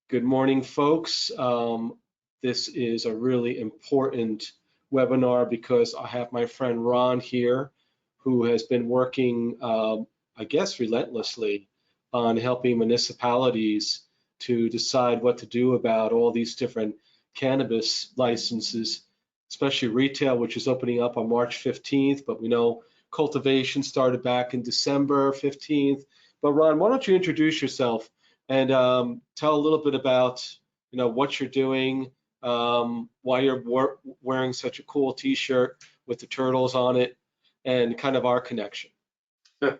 Good morning, folks. This is a really important webinar because I have my friend Ron here, who has been working, I guess, relentlessly on helping municipalities to decide what to do about all these different cannabis licenses, especially retail, which is opening up on March 15th, but we know cultivation started back in December 15th. But Ron, why don't you introduce yourself and tell a little bit about what you're doing, why you're wearing such a cool T-shirt with the turtles on it, and kind of our connection. All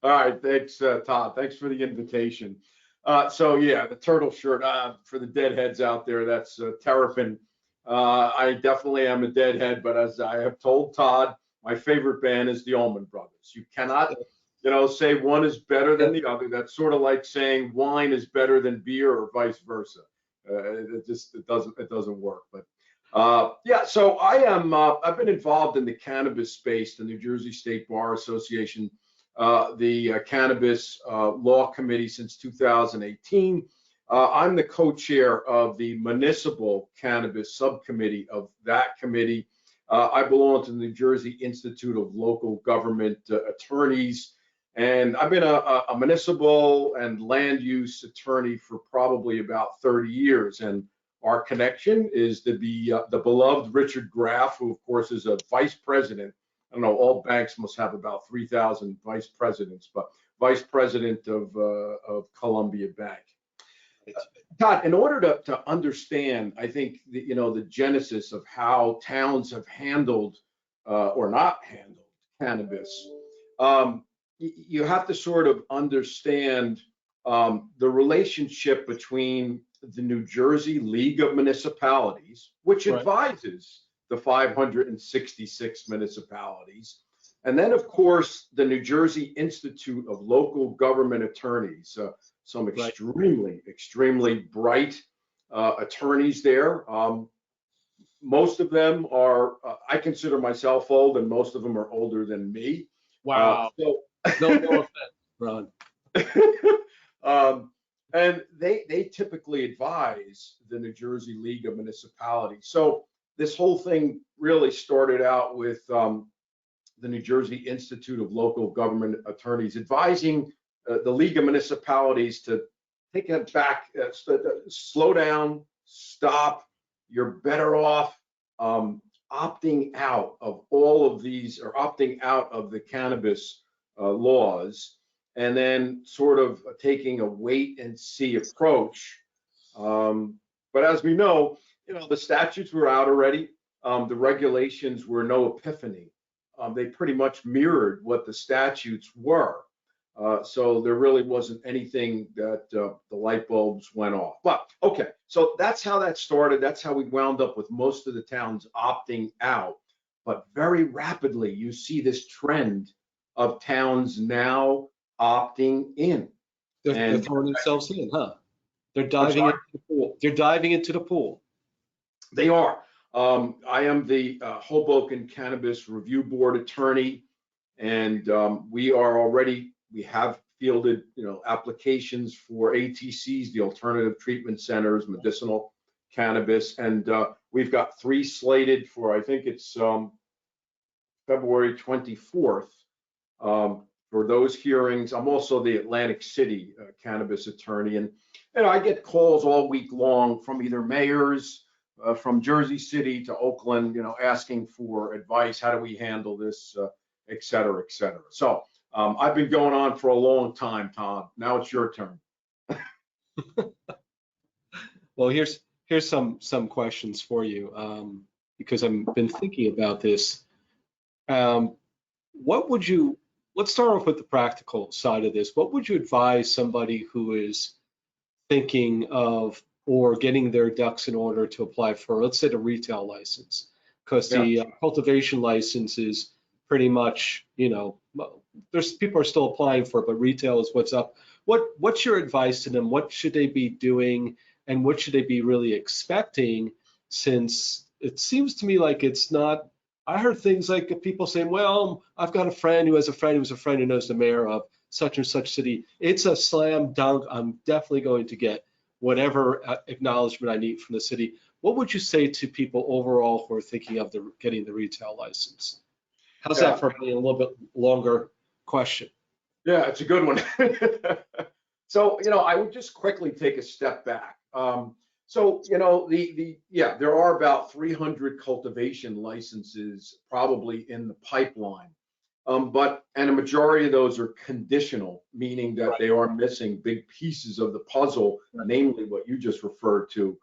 right, thanks, Todd. Thanks for the invitation. So yeah, the turtle shirt for the deadheads out there. That's Terrapin. I definitely am a deadhead, but as I have told Todd, my favorite band is the Allman Brothers. You cannot say one is better than the other. That's sort of like saying wine is better than beer or vice versa. It doesn't work. But yeah, so I've been involved in the cannabis space, the New Jersey State Bar Association, the Cannabis Law Committee since 2018. I'm the co-chair of the Municipal Cannabis Subcommittee of that committee. I belong to the New Jersey Institute of Local Government Attorneys. And I've been a municipal and land use attorney for probably about 30 years. And our connection is to be the beloved Richard Graff, who, of course, is a vice president. I don't know, all banks must have about 3,000 vice presidents, but vice president of Columbia Bank. Todd, in order to understand, I think, the genesis of how towns have handled or not handled cannabis, you have to sort of understand the relationship between the New Jersey League of Municipalities, which advises the 566 municipalities, and then, of course, the New Jersey Institute of Local Government Attorneys, some extremely bright attorneys there. Most of them are, I consider myself old, and most of them are older than me. Wow. No offense, Ron. And they typically advise the New Jersey League of Municipalities. So this whole thing really started out with the New Jersey Institute of Local Government Attorneys advising the League of Municipalities to take it back, slow down, stop. You're better off opting out of all of these, or opting out of the cannabis laws, and then sort of taking a wait and see approach. But as we know, the statutes were out already. The regulations were no epiphany. They pretty much mirrored what the statutes were. So there really wasn't anything that the light bulbs went off. But okay, so that's how that started. That's how we wound up with most of the towns opting out. But very rapidly, you see this trend of towns now opting in. They're throwing themselves in, huh? They're diving into the pool. They're diving into the pool. They are. I am the Hoboken Cannabis Review Board attorney, and we have fielded, applications for ATCs, the alternative treatment centers, medicinal cannabis, and we've got 3 slated for, I think it's February 24th. For those hearings. I'm also the Atlantic City cannabis attorney, and I get calls all week long from either mayors from Jersey City to Oakland, asking for advice. How do we handle this, et cetera, et cetera. So I've been going on for a long time, Tom. Now it's your turn. Well, here's some questions for you, because I've been thinking about this. Let's start off with the practical side of this. What would you advise somebody who is thinking of or getting their ducks in order to apply for, let's say, the retail license? Because the cultivation license is pretty much, there's people are still applying for it, but retail is what's up. What's your advice to them? What should they be doing, and what should they be really expecting? Since it seems to me like it's not. I heard things like people saying, well, I've got a friend who has a friend who's a friend who knows the mayor of such and such city. It's a slam dunk. I'm definitely going to get whatever acknowledgement I need from the city. What would you say to people overall who are thinking of getting the retail license? How's Yeah. that for being a little bit longer question? Yeah, it's a good one. So, I would just quickly take a step back. So, there are about 300 cultivation licenses probably in the pipeline. And a majority of those are conditional, meaning that Right. they are missing big pieces of the puzzle, Right. namely what you just referred to,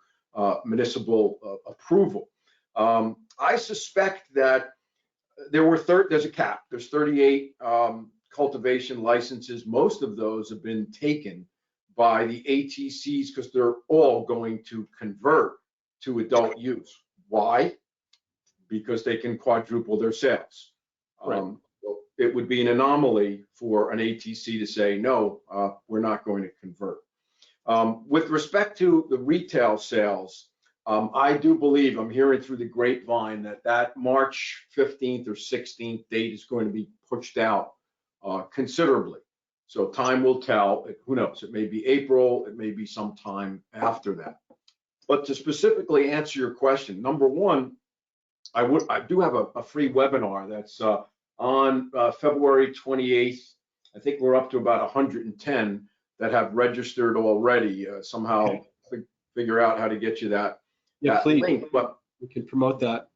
municipal approval. I suspect that there's a cap. There's 38 cultivation licenses. Most of those have been taken by the ATCs because they're all going to convert to adult use. Why? Because they can quadruple their sales. Right. It would be an anomaly for an ATC to say, no, we're not going to convert. With respect to the retail sales, I do believe, I'm hearing through the grapevine that March 15th or 16th date is going to be pushed out considerably. So time will tell. Who knows? It may be April. It may be sometime after that. But to specifically answer your question, number one, I do have a free webinar that's on February 28th. I think we're up to about 110 that have registered already. Somehow figure out how to get you that. Yeah, please. Link. But we can promote that.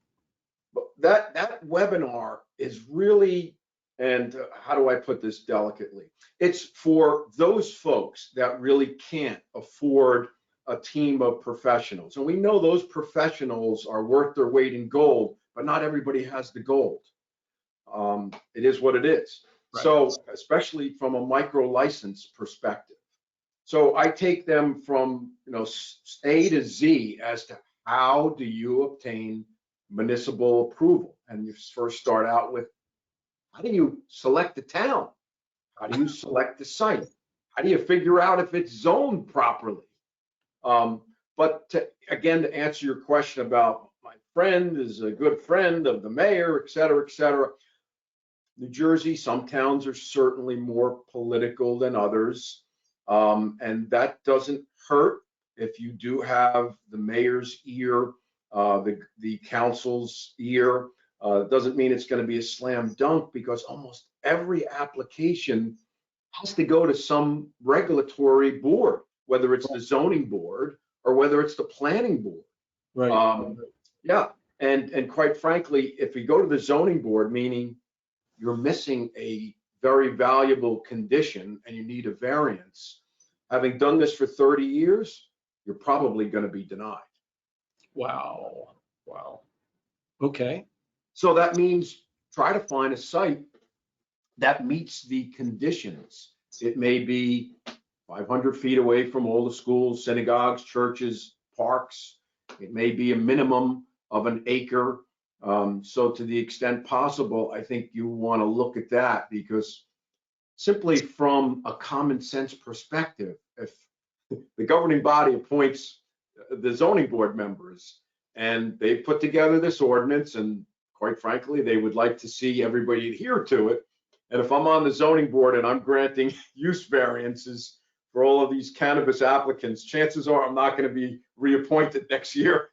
But that webinar is really, and how do I put this delicately? It's for those folks that really can't afford a team of professionals. And we know those professionals are worth their weight in gold, but not everybody has the gold. It is what it is. Right. So, especially from a micro license perspective. So I take them from, A to Z as to how do you obtain municipal approval. And you first start out with, how do you select the town? How do you select the site? How do you figure out if it's zoned properly? But again, to answer your question about my friend is a good friend of the mayor, et cetera, New Jersey, some towns are certainly more political than others. And that doesn't hurt if you do have the mayor's ear, the council's ear. It doesn't mean it's going to be a slam dunk, because almost every application has to go to some regulatory board, whether it's the zoning board or whether it's the planning board. Right. Yeah. And quite frankly, if we go to the zoning board, meaning you're missing a very valuable condition and you need a variance, having done this for 30 years, you're probably going to be denied. Wow. Okay. So that means try to find a site that meets the conditions. It may be 500 feet away from all the schools, synagogues, churches, parks. It may be a minimum of an acre. So to the extent possible, I think you want to look at that, because simply from a common sense perspective, if the governing body appoints the zoning board members and they put together this ordinance, and quite frankly, they would like to see everybody adhere to it. And if I'm on the zoning board and I'm granting use variances for all of these cannabis applicants, chances are I'm not going to be reappointed next year.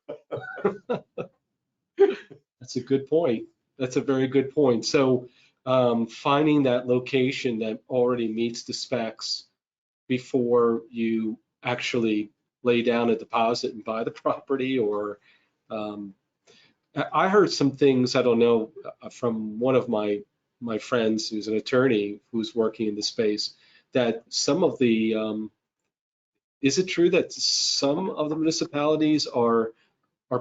That's a good point. That's a very good point. So finding that location that already meets the specs before you actually lay down a deposit and buy the property, or I heard some things, I don't know, from one of my friends who's an attorney who's working in the space, that some of the, is it true that some of the municipalities are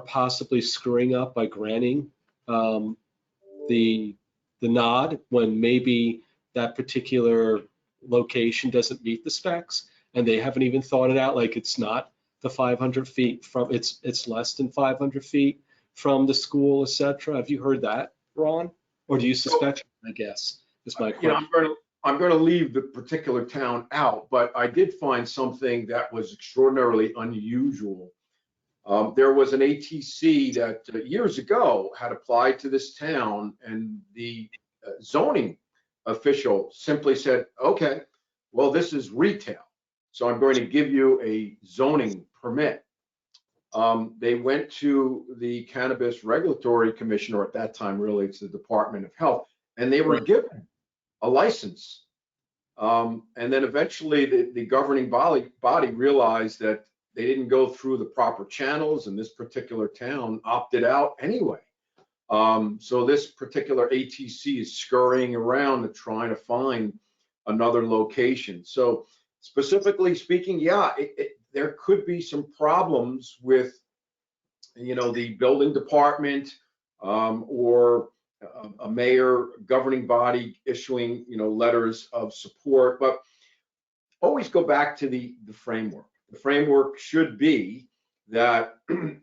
possibly screwing up by granting the nod when maybe that particular location doesn't meet the specs, and they haven't even thought it out, like it's not the 500 feet from, it's less than 500 feet from the school, etc. Have you heard that, Ron? Or do you suspect, I guess, is my question. I'm going to leave the particular town out, but I did find something that was extraordinarily unusual. There was an ATC that years ago had applied to this town, and the zoning official simply said, okay, well, this is retail. So I'm going to give you a zoning permit. They went to the Cannabis Regulatory Commission, or at that time, really, it's the Department of Health, and they were Right. given a license. And then eventually the governing body realized that they didn't go through the proper channels, and this particular town opted out anyway. So this particular ATC is scurrying around and trying to find another location. So specifically speaking, yeah, there could be some problems with, the building department, or a mayor, governing body issuing, letters of support. But always go back to the framework. The framework should be that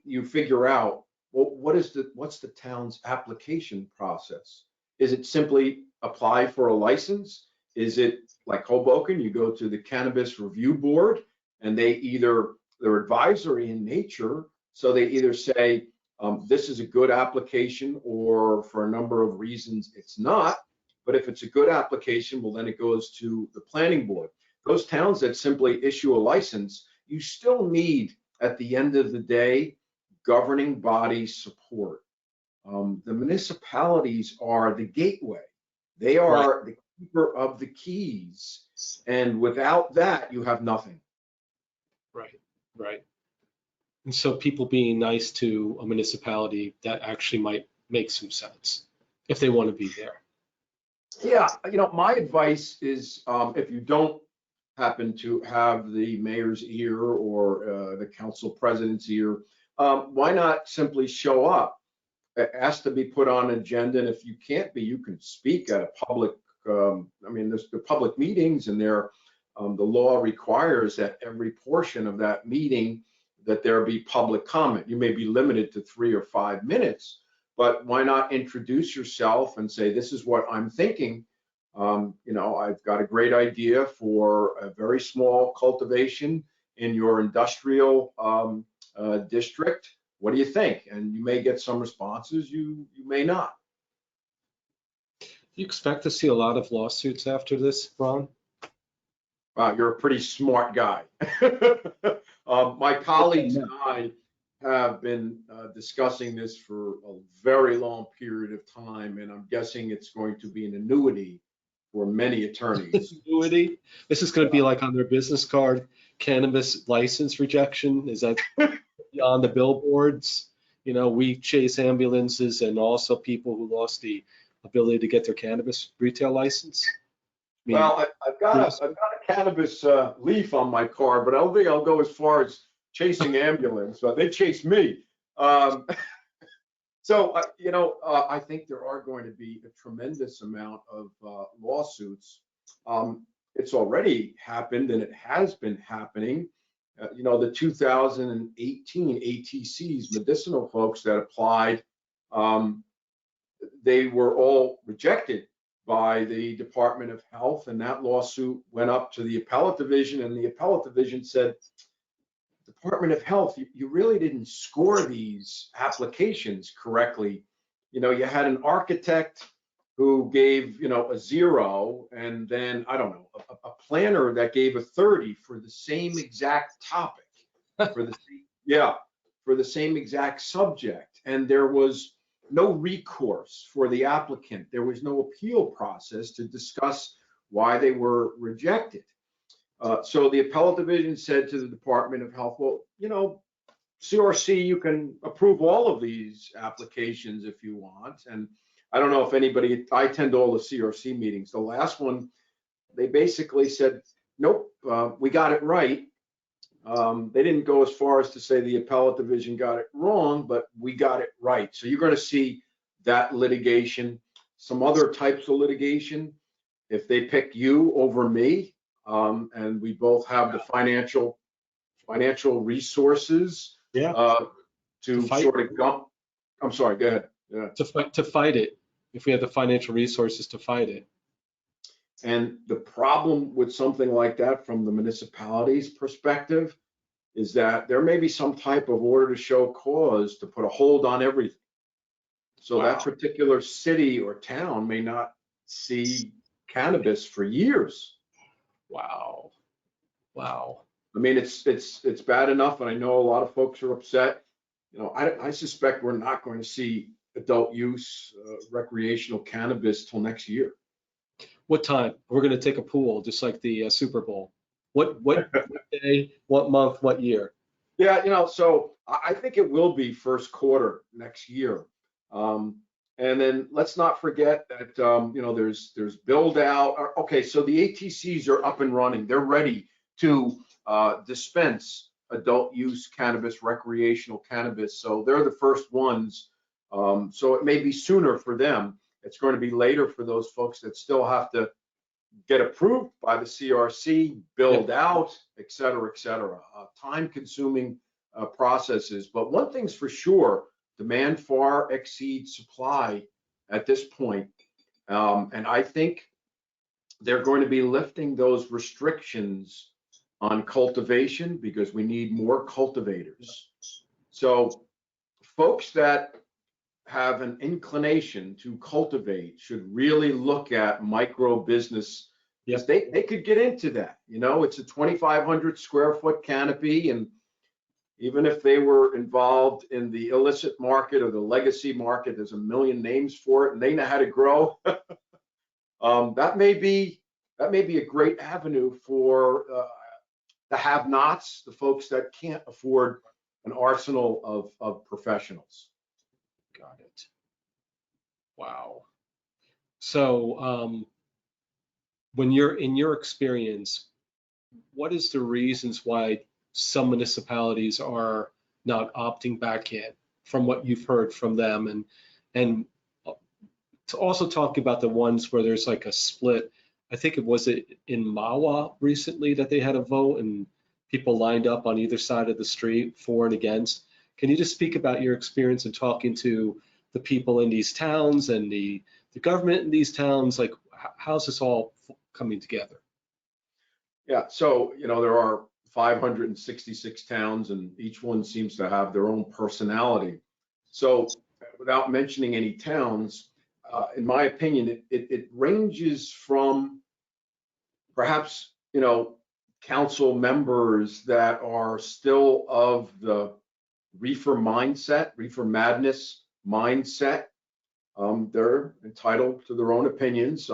you figure out, well, what's the town's application process? Is it simply apply for a license? Is it like Hoboken, you go to the Cannabis Review Board, and they're advisory in nature, so they either say, this is a good application, or for a number of reasons it's not. But if it's a good application, well, then it goes to the planning board. Those towns that simply issue a license, you still need, at the end of the day, governing body support. The municipalities are the gateway. They are the keeper of the keys. And without that, you have nothing. Right, right. And so people being nice to a municipality, that actually might make some sense if they want to be there. Yeah, my advice is, if you don't happen to have the mayor's ear, or the council president's ear, why not simply show up? Ask to be put on an agenda, and if you can't be, you can speak at a public. There's the public meetings, and the law requires that every portion of that meeting that there be public comment. You may be limited to 3 or 5 minutes, but why not introduce yourself and say, this is what I'm thinking. I've got a great idea for a very small cultivation in your industrial district. What do you think? And you may get some responses, you may not. Do you expect to see a lot of lawsuits after this, Ron? Wow, you're a pretty smart guy. My colleagues and I have been discussing this for a very long period of time, and I'm guessing it's going to be an annuity for many attorneys. Annuity? This is going to be like on their business card, cannabis license rejection. Is that on the billboards? We chase ambulances and also people who lost the ability to get their cannabis retail license. Well, I've got a cannabis leaf on my car, but I don't think I'll go as far as chasing ambulance. But they chase me. So, I think there are going to be a tremendous amount of lawsuits. It's already happened, and it has been happening. The 2018 ATCs, medicinal folks that applied, they were all rejected by the Department of Health, and that lawsuit went up to the appellate division, and the appellate division said, Department of Health, you really didn't score these applications correctly. You had an architect who gave, a 0, and then, I don't know, a planner that gave a 30 for the same exact topic, for the same exact subject. And there was no recourse for the applicant. There was no appeal process to discuss why they were rejected. So the appellate division said to the Department of Health, well, CRC, you can approve all of these applications if you want. And I don't know if anybody, I attend all the CRC meetings. The last one, they basically said, nope, we got it right. They didn't go as far as to say the appellate division got it wrong, but we got it right. So you're going to see that litigation, some other types of litigation. If they pick you over me, and we both have the financial resources, to sort of go. I'm sorry, go ahead. Yeah. To fight it, if we have the financial resources to fight it. And the problem with something like that from the municipality's perspective is that there may be some type of order to show cause to put a hold on everything. So that particular city or town may not see cannabis for years. Wow. Wow. I mean, it's bad enough, and I know a lot of folks are upset. I suspect we're not going to see adult use recreational cannabis till next year. What time? We're going to take a pool, just like the Super Bowl. What day, what month, what year? Yeah, so I think it will be first quarter next year. Um, and then let's not forget that there's build out. Okay, so the ATCs are up and running. They're ready to dispense adult use cannabis, recreational cannabis. So they're the first ones. So it may be sooner for them. It's going to be later for those folks that still have to get approved by the CRC, build Yep. out, et cetera, time-consuming processes. But one thing's for sure, demand far exceeds supply at this point. And I think they're going to be lifting those restrictions on cultivation because we need more cultivators. So folks that have an inclination to cultivate should really look at micro business because Yep. they could get into that. It's a 2,500 square foot canopy, and even if they were involved in the illicit market or the legacy market, there's a million names for it, and they know how to grow. That may be a great avenue for the have-nots, the folks that can't afford an arsenal of professionals. Got it. Wow. So, when you're in your experience, what is the reasons why some municipalities are not opting back in from what you've heard from them? And to also talk about the ones where there's like a split. I think it was in Mawa recently that they had a vote and people lined up on either side of the street for and against. Can you just speak about your experience in talking to the people in these towns and the government in these towns? Like, how's this all coming together? Yeah, so there are 566 towns, and each one seems to have their own personality. So, without mentioning any towns, in my opinion, it ranges from perhaps council members that are still of the reefer mindset, reefer madness mindset. They're entitled to their own opinions.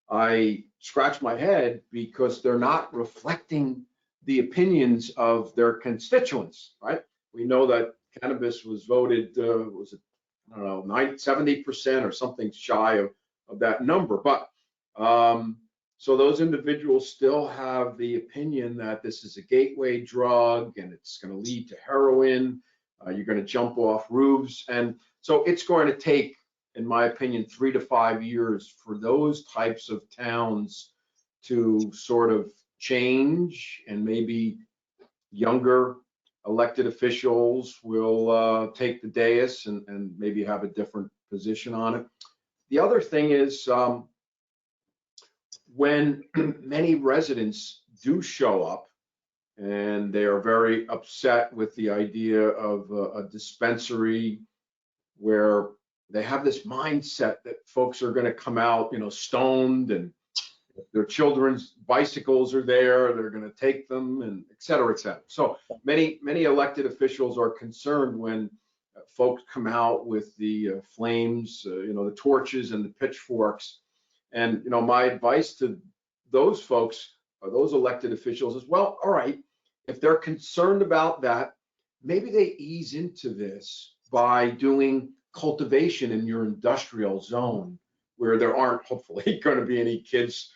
I scratch my head because they're not reflecting the opinions of their constituents, right? We know that cannabis was voted, was it, I don't know, 70% or something shy of that number. But so those individuals still have the opinion that this is a gateway drug and it's going to lead to heroin. You're going to jump off roofs. And so it's going to take, in my opinion, 3 to 5 years for those types of towns to sort of change, and maybe younger elected officials will take the dais and maybe have a different position on it. The other thing is when many residents do show up and they are very upset with the idea of a dispensary where they have this mindset that folks are going to come out, stoned, and if their children's bicycles are there, they're going to take them, and et cetera, et cetera. So many elected officials are concerned when folks come out with the flames, the torches and the pitchforks. And my advice to those folks, or those elected officials, is, well, all right, if they're concerned about that, maybe they ease into this by doing cultivation in your industrial zone where there aren't hopefully going to be any kids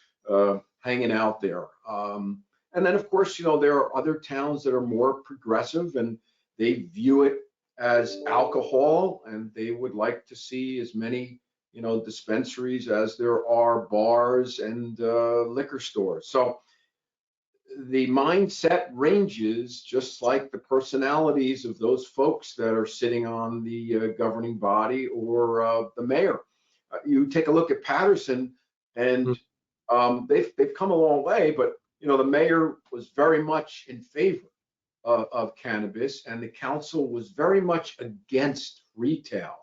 hanging out there. And then, of course, there are other towns that are more progressive and they view it as alcohol, and they would like to see as many dispensaries as there are bars and liquor stores. So the mindset ranges just like the personalities of those folks that are sitting on the governing body or the mayor. You take a look at Patterson, and they've come a long way, but the mayor was very much in favor of cannabis, and the council was very much against retail.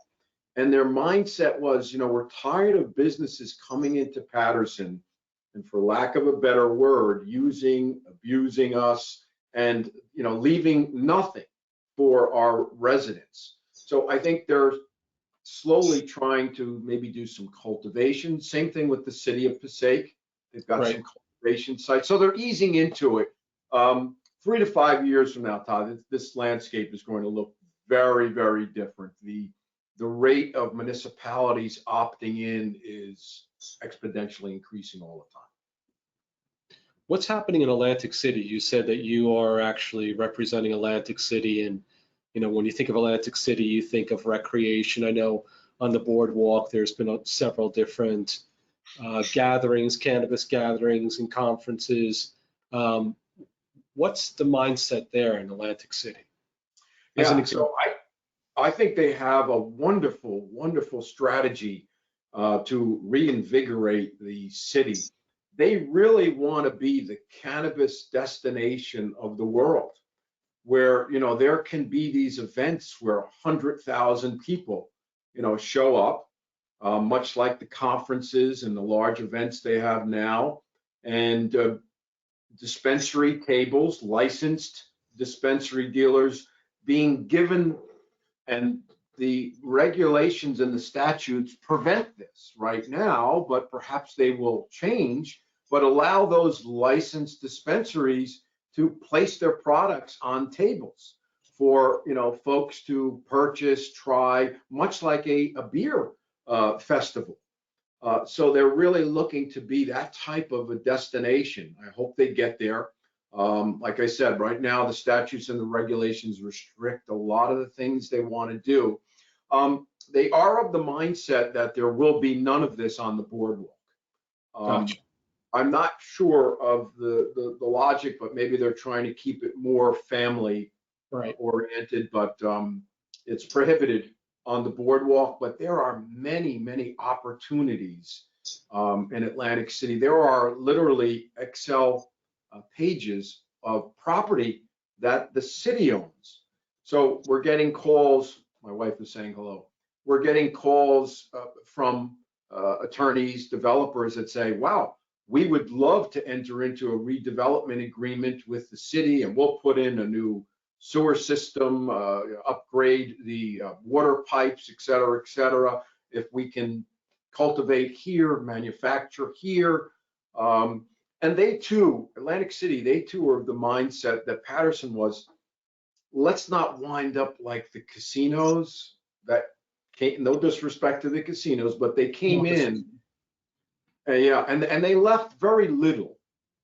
And their mindset was, we're tired of businesses coming into Patterson and, for lack of a better word, using a abusing us, and leaving nothing for our residents. So I think they're slowly trying to maybe do some cultivation. Same thing with the city of Passaic. They've got Right. some cultivation sites. So they're easing into it. 3 to 5 years from now, Todd, this landscape is going to look very, very different. The rate of municipalities opting in is exponentially increasing all the time. What's happening in Atlantic City? You said that you are actually representing Atlantic City, and when you think of Atlantic City, you think of recreation. I know on the boardwalk, there's been several different gatherings, cannabis gatherings and conferences. What's the mindset there in Atlantic City? As an Yeah, example. so I think they have a wonderful, wonderful strategy to reinvigorate the city. They really want to be the cannabis destination of the world, where there can be these events where 100,000 people show up, much like the conferences and the large events they have now, and dispensary tables, licensed dispensary dealers being given, and the regulations and the statutes prevent this right now, but perhaps they will change, but allow those licensed dispensaries to place their products on tables for folks to purchase, try, much like a beer festival. So they're really looking to be that type of a destination. I hope they get there. Like I said, right now the statutes and the regulations restrict a lot of the things they want to do. They are of the mindset that there will be none of this on the boardwalk. Gotcha. I'm not sure of the logic, but maybe they're trying to keep it more family Right. oriented, but it's prohibited on the boardwalk. But there are many, many opportunities in Atlantic City. There are literally Excel pages of property that the city owns. So we're getting calls. My wife is saying hello. We're getting calls from attorneys, developers that say, wow, we would love to enter into a redevelopment agreement with the city, and we'll put in a new sewer system, upgrade the water pipes, et cetera, if we can cultivate here, manufacture here. And they too, Atlantic City, they too are of the mindset that Patterson was. Let's not wind up like the casinos that came, no disrespect to the casinos, but they came in, yeah, and they left very little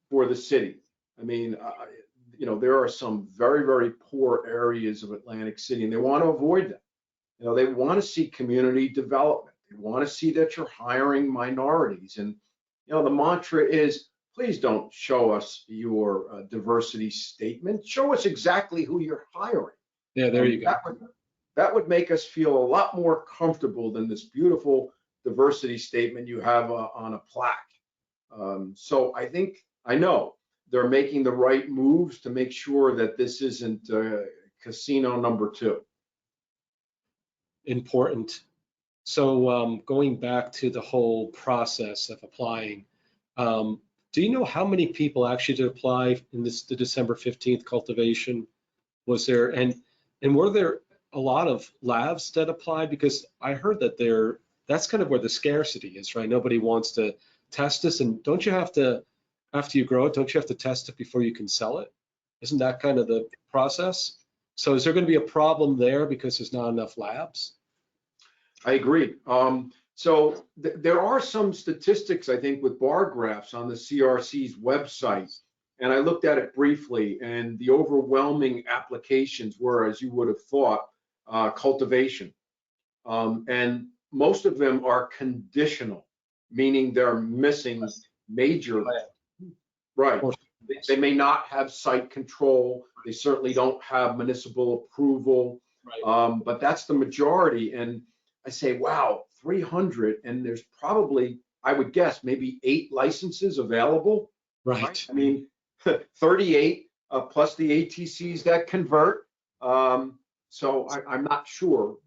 for the city. I mean, there are some very, very poor areas of Atlantic City, and they want to avoid them. They want to see community development. They want to see that you're hiring minorities. And, the mantra is, please don't show us your diversity statement. Show us exactly who you're hiring. Yeah, there you go. That would make us feel a lot more comfortable than this beautiful diversity statement you have on a plaque. So I know they're making the right moves to make sure that this isn't casino number 2. Important. So going back to the whole process of applying, do you know how many people actually did apply in the December 15th cultivation? Was there, and were there a lot of labs that applied? Because I heard that that's kind of where the scarcity is, right? Nobody wants to test this, and don't you have to, after you grow it, don't you have to test it before you can sell it? Isn't that kind of the process? So is there going to be a problem there because there's not enough labs? I agree. So there are some statistics, I think, with bar graphs on the CRC's website. And I looked at it briefly, and the overwhelming applications were, as you would have thought, cultivation. And most of them are conditional, meaning they're missing major, right. They may not have site control. They certainly don't have municipal approval, Right. but that's the majority. And I say, wow, 300, and there's probably, I would guess, maybe 8 licenses available. Right. I mean, 38 plus the ATCs that convert. So I'm not sure,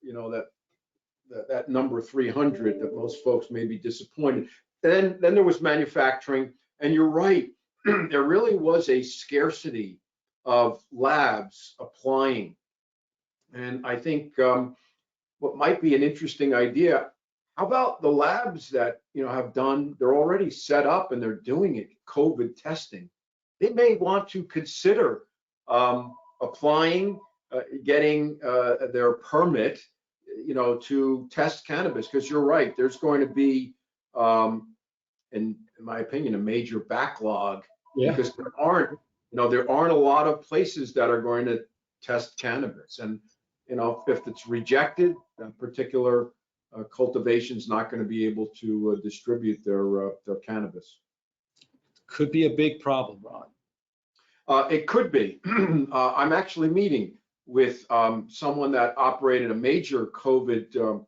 that number 300, that most folks may be disappointed. Then there was manufacturing, and you're right. there really was a scarcity of labs applying. And I think what might be an interesting idea, how about the labs that have done, they're already set up and they're doing it, COVID testing. They may want to consider applying, getting their permit, to test cannabis, because you're right, there's going to be, in my opinion, a major backlog, Yeah. because there aren't a lot of places that are going to test cannabis. And if it's rejected, that particular cultivation is not going to be able to distribute their cannabis. Could be a big problem, Ron. It could be. I'm actually meeting with someone that operated a major COVID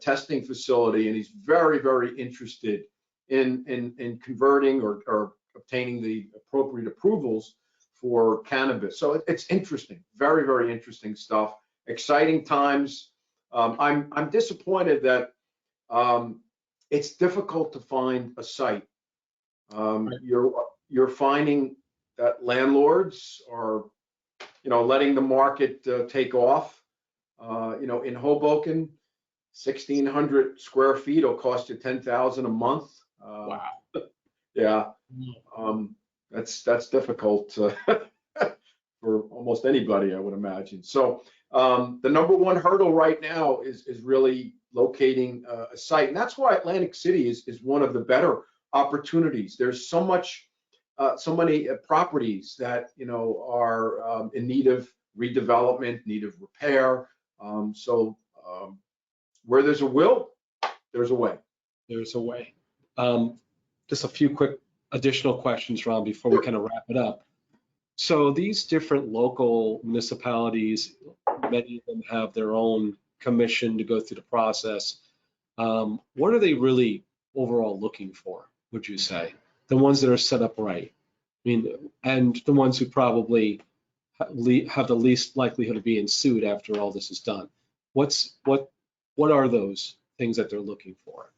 testing facility, and he's very, very interested in converting or obtaining the appropriate approvals for cannabis. So it's interesting, very, very interesting stuff. Exciting times. I'm disappointed that it's difficult to find a site. You're finding that landlords are, letting the market take off. In Hoboken, 1,600 square feet will cost you $10,000 a month. Wow. Yeah, that's difficult for almost anybody, I would imagine. So the number one hurdle right now is really locating a site, and that's why Atlantic City is one of the better opportunities. There's so many properties that are in need of redevelopment, need of repair. So where there's a will, there's a way. There's a way. Just a few quick additional questions, Ron, before we kind of wrap it up. So these different local municipalities, many of them have their own commission to go through the process. What are they really overall looking for, would you say? The ones that are set up right? I mean, and the ones who probably have the least likelihood of being sued after all this is done. What are those things that they're looking for?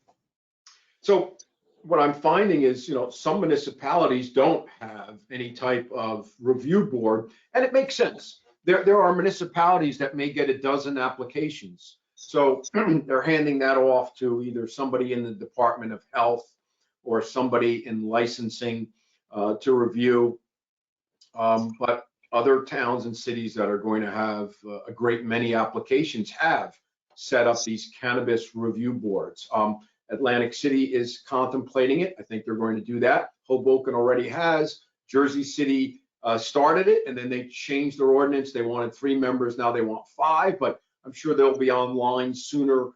So what I'm finding is, some municipalities don't have any type of review board, and it makes sense. There are municipalities that may get a dozen applications. So they're handing that off to either somebody in the Department of Health or somebody in licensing to review. But other towns and cities that are going to have a great many applications have set up these cannabis review boards. Atlantic City is contemplating it. I think they're going to do that. Hoboken already has. Jersey City started it, and then they changed their ordinance. They wanted 3 members. Now they want 5, but I'm sure they'll be online sooner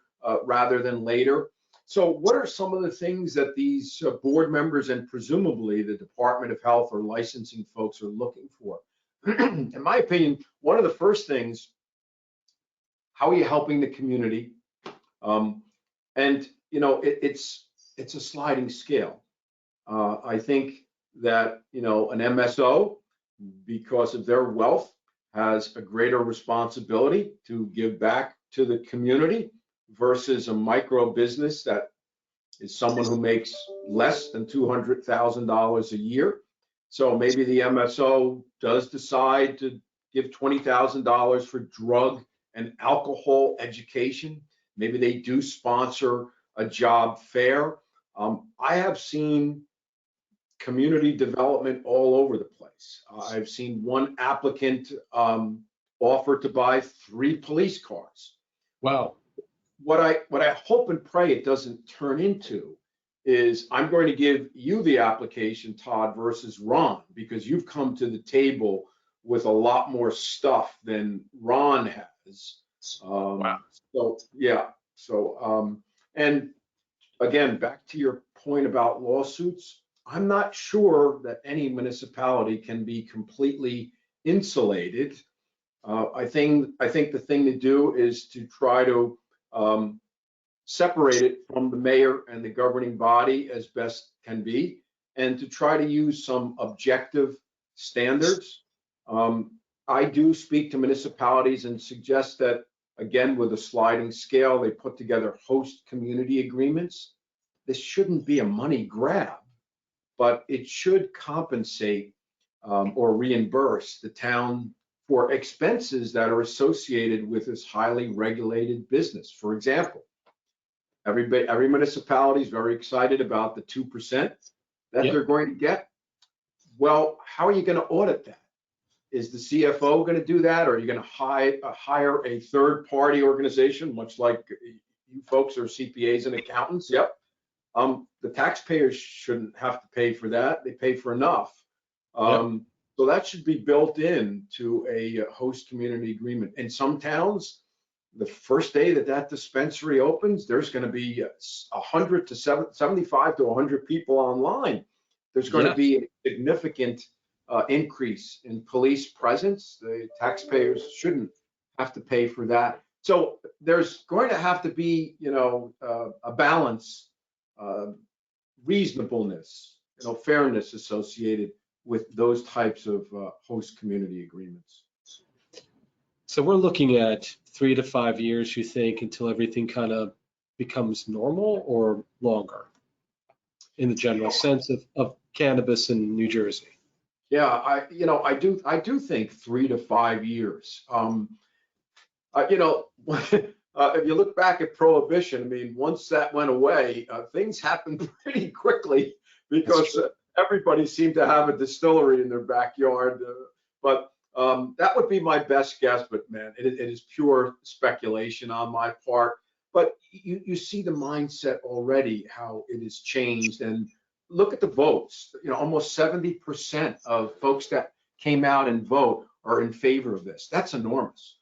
rather than later. So what are some of the things that these board members and presumably the Department of Health or licensing folks are looking for? In my opinion, one of the first things, how are you helping the community? And it's a sliding scale. I think that an MSO, because of their wealth, has a greater responsibility to give back to the community versus a micro business that is someone who makes less than $200,000 a year. So maybe the MSO does decide to give $20,000 for drug and alcohol education. Maybe they do sponsor a job fair. I have seen community development all over the place. I've seen one applicant offer to buy 3 police cars. Wow. What I hope and pray it doesn't turn into is I'm going to give you the application, Todd, versus Ron, because you've come to the table with a lot more stuff than Ron has. Wow. So yeah. So and again, back to your point about lawsuits, I'm not sure that any municipality can be completely insulated. I think the thing to do is to try to separate it from the mayor and the governing body as best can be, and to try to use some objective standards. I do speak to municipalities and suggest that, again, with a sliding scale, they put together host community agreements. This shouldn't be a money grab. but it should compensate or reimburse the town for expenses that are associated with this highly regulated business. For example, every municipality is very excited about the 2% that Yep. they're going to get. Well, how are you going to audit that? Is the CFO going to do that, or are you going to hire a third-party organization, much like you folks are CPAs and accountants? Yep. The taxpayers shouldn't have to pay for that. They pay for enough. Yep. So that should be built into a host community agreement. In some towns, the first day that dispensary opens, there's going to be 100 to 75 to 100 people online. There's going to Yes. be a significant increase in police presence. The taxpayers shouldn't have to pay for that. So there's going to have to be, a balance, reasonableness, fairness associated with those types of host community agreements. So we're looking at 3 to 5 years, you think, until everything kind of becomes normal, or longer in the general sense of cannabis in New Jersey? Yeah, I do think 3 to 5 years. If you look back at Prohibition, I mean, once that went away, things happened pretty quickly because everybody seemed to have a distillery in their backyard. But that would be my best guess. But man, it is pure speculation on my part. But you see the mindset already, how it has changed. And look at the votes. Almost 70% of folks that came out and vote are in favor of this. That's enormous.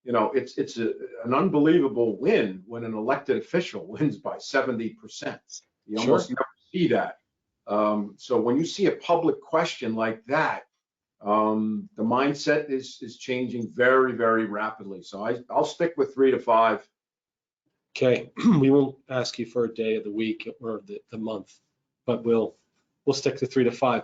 It's an unbelievable win when an elected official wins by 70%. You almost never see that. So when you see a public question like that, the mindset is changing very, very rapidly. So I'll stick with 3 to 5. Okay, we won't ask you for a day of the week or the month, but we'll stick to 3 to 5.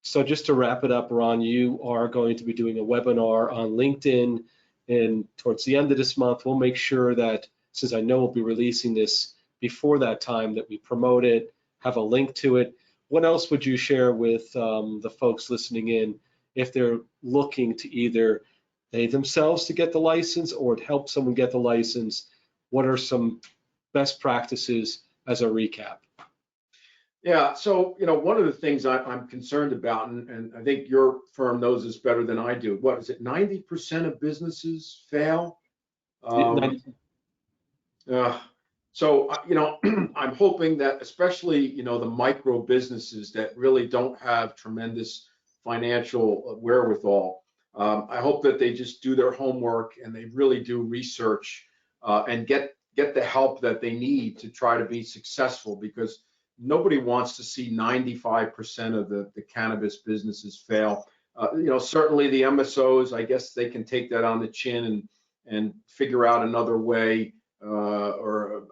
So just to wrap it up, Ron, you are going to be doing a webinar on LinkedIn, and towards the end of this month, we'll make sure that, since I know we'll be releasing this before that time, that we promote it, have a link to it. What else would you share with the folks listening in if they're looking to either they themselves to get the license or to help someone get the license? What are some best practices as a recap? Yeah, so one of the things I'm concerned about, and I think your firm knows this better than I do. What is it? 90% of businesses fail. So I'm hoping that, especially the micro businesses that really don't have tremendous financial wherewithal, I hope that they just do their homework and they really do research and get the help that they need to try to be successful, because nobody wants to see 95% of the cannabis businesses fail. Certainly the MSOs, I guess they can take that on the chin and figure out another way, or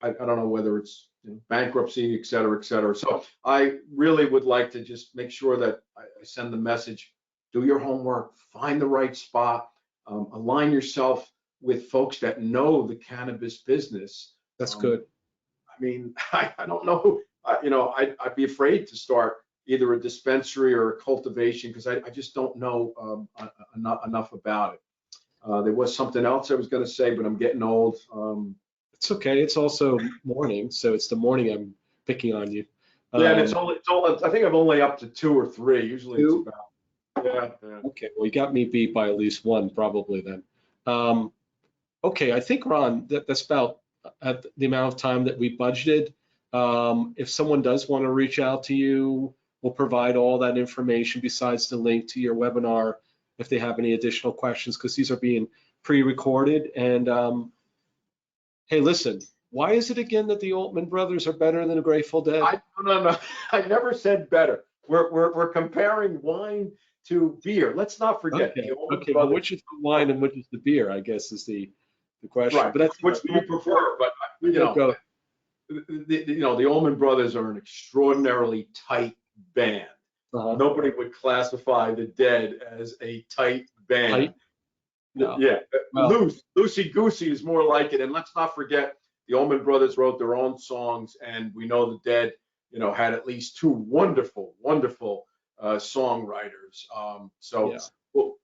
I don't know whether it's bankruptcy, et cetera, et cetera. So I really would like to just make sure that I send the message: do your homework, find the right spot, align yourself with folks that know the cannabis business. That's good. I mean, I don't know, I'd be afraid to start either a dispensary or a cultivation because I just don't know enough about it. There was something else I was going to say, but I'm getting old. It's okay. It's also morning, so it's the morning I'm picking on you. Yeah, and it's all. I think I'm only up to 2 or 3. Usually it's about. Yeah. Okay, well, you got me beat by at least one, probably then. Okay, I think, Ron, that's about at the amount of time that we budgeted. If someone does want to reach out to you, we'll provide all that information besides the link to your webinar if they have any additional questions, because these are being pre-recorded. And hey, listen, why is it again that the Altman Brothers are better than the Grateful Dead? No. I never said better. We're comparing wine to beer. Let's not forget. Okay. Well, which is the wine and which is the beer, I guess, is the question. Right. But that's which do you prefer? But the Allman Brothers are an extraordinarily tight band. Nobody would classify the Dead as a tight band. Tight? No. Yeah, well, loosey goosey is more like it. And let's not forget, the Allman Brothers wrote their own songs, and we know the Dead, had at least two wonderful, wonderful songwriters. So Yeah.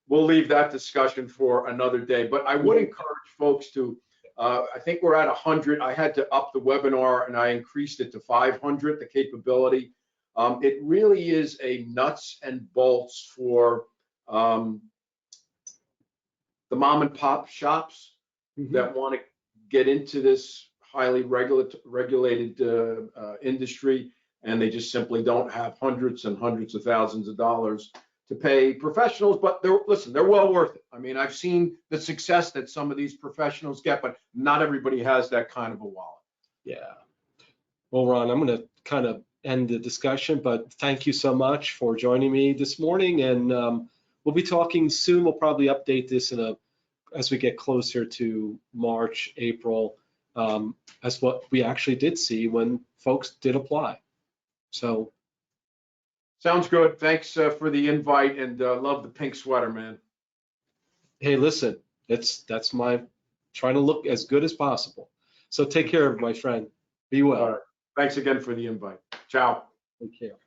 we'll leave that discussion for another day. But I would encourage folks to, I think we're at 100. I had to up the webinar and I increased it to 500, the capability. It really is a nuts and bolts for the mom and pop shops that want to get into this highly regulated industry, and they just simply don't have hundreds and hundreds of thousands of dollars to pay professionals. But they're well worth it. I mean, I've seen the success that some of these professionals get, but not everybody has that kind of a wallet. Yeah. Well, Ron, I'm going to kind of end the discussion, but thank you so much for joining me this morning. And we'll be talking soon. We'll probably update this as we get closer to March, April, as what we actually did see when folks did apply. So. Sounds good. Thanks for the invite, and love the pink sweater, man. Hey, listen, that's my trying to look as good as possible. So take care of my friend. Be well. All right. Thanks again for the invite. Ciao. Take care.